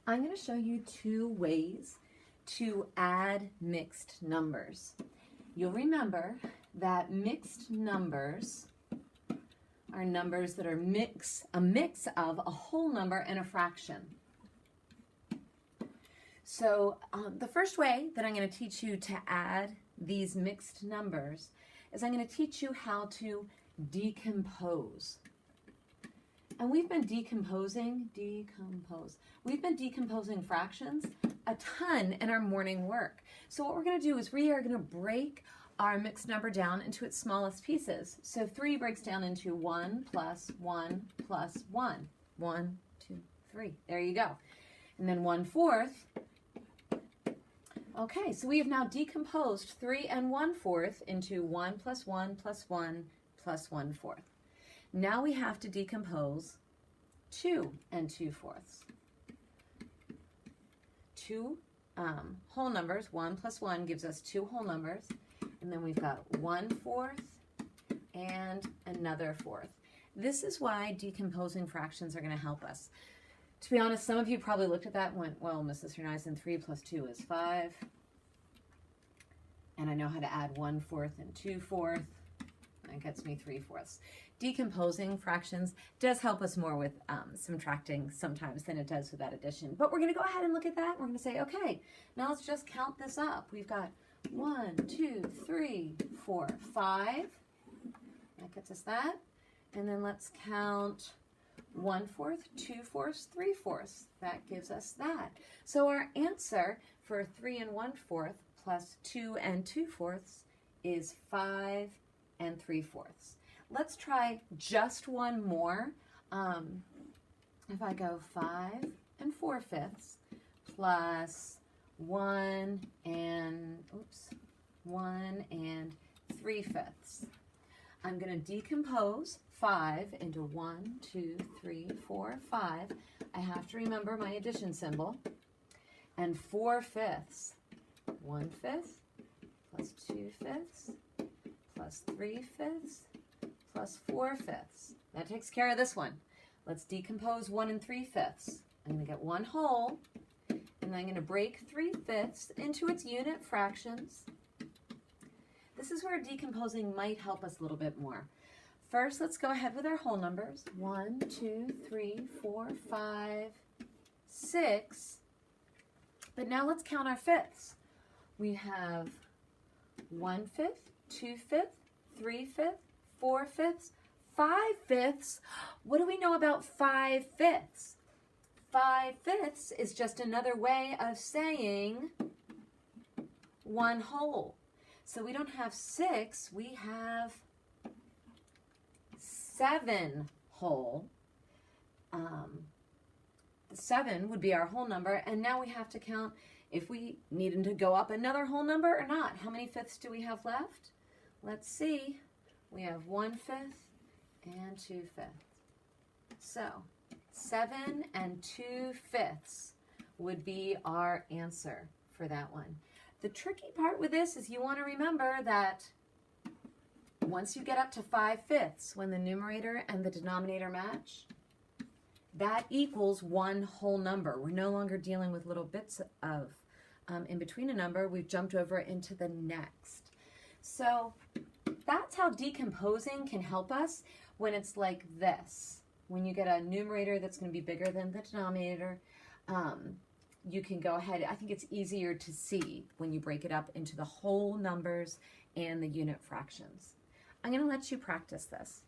I'm going to show you two ways to add mixed numbers. You'll remember that mixed numbers are numbers that are a mix of a whole number and a fraction. So the first way that I'm going to teach you to add these mixed numbers is I'm going to teach you how to decompose. And we've been decomposing fractions a ton in our morning work. So what we're going to do is we are going to break our mixed number down into its smallest pieces. So 3 breaks down into 1 plus 1 plus 1. 1, 2, 3. There you go. And then 1/4. Okay, so we have now decomposed 3 and 1/4 into 1 plus 1 plus 1 plus 1/4. Now we have to decompose 2 and 2/4. Two whole numbers, 1 plus 1 gives us 2 whole numbers, and then we've got 1/4 and another 4th. This is why decomposing fractions are going to help us. To be honest, some of you probably looked at that and went, well, Mrs. Hernison, 3 plus 2 is 5, and I know how to add 1/4 and 2/4. That gets me 3/4. Decomposing fractions does help us more with subtracting sometimes than it does with that addition. But we're going to go ahead and look at that. We're going to say, okay, now let's just count this up. We've got 1, 2, 3, 4, 5. That gets us that. And then let's count 1/4, 2/4, 3/4. That gives us that. So our answer for 3 and 1/4 plus 2 and 2/4 is 5 and 3/4. Let's try just one more. If I go 5 and 4/5 plus 1 and 3/5. I'm going to decompose 5 into 1, 2, 3, 4, 5. I have to remember my addition symbol. And 4/5. 1/5 plus 2/5 plus 3/5 plus 4/5. That takes care of this one. Let's decompose 1 and 3/5. I'm going to get 1 whole, and then I'm going to break 3/5 into its unit fractions. This is where decomposing might help us a little bit more. First, let's go ahead with our whole numbers. 1, 2, 3, 4, 5, 6. But now let's count our fifths. We have 1/5, 2/5, 3/5, 4/5, 5/5. What do we know about 5/5? 5/5 is just another way of saying 1 whole. So we don't have 6, we have 7 whole. The 7 would be our whole number, and now we have to count if we needed to go up another whole number or not. How many fifths do we have left? Let's see. We have 1/5 and 2/5. So 7 and 2/5 would be our answer for that one. The tricky part with this is you want to remember that once you get up to 5/5, when the numerator and the denominator match, that equals 1 whole number. We're no longer dealing with little bits of in between a number. We've jumped over into the next. So that's how decomposing can help us when it's like this. When you get a numerator that's going to be bigger than the denominator, you can go ahead. I think it's easier to see when you break it up into the whole numbers and the unit fractions. I'm going to let you practice this.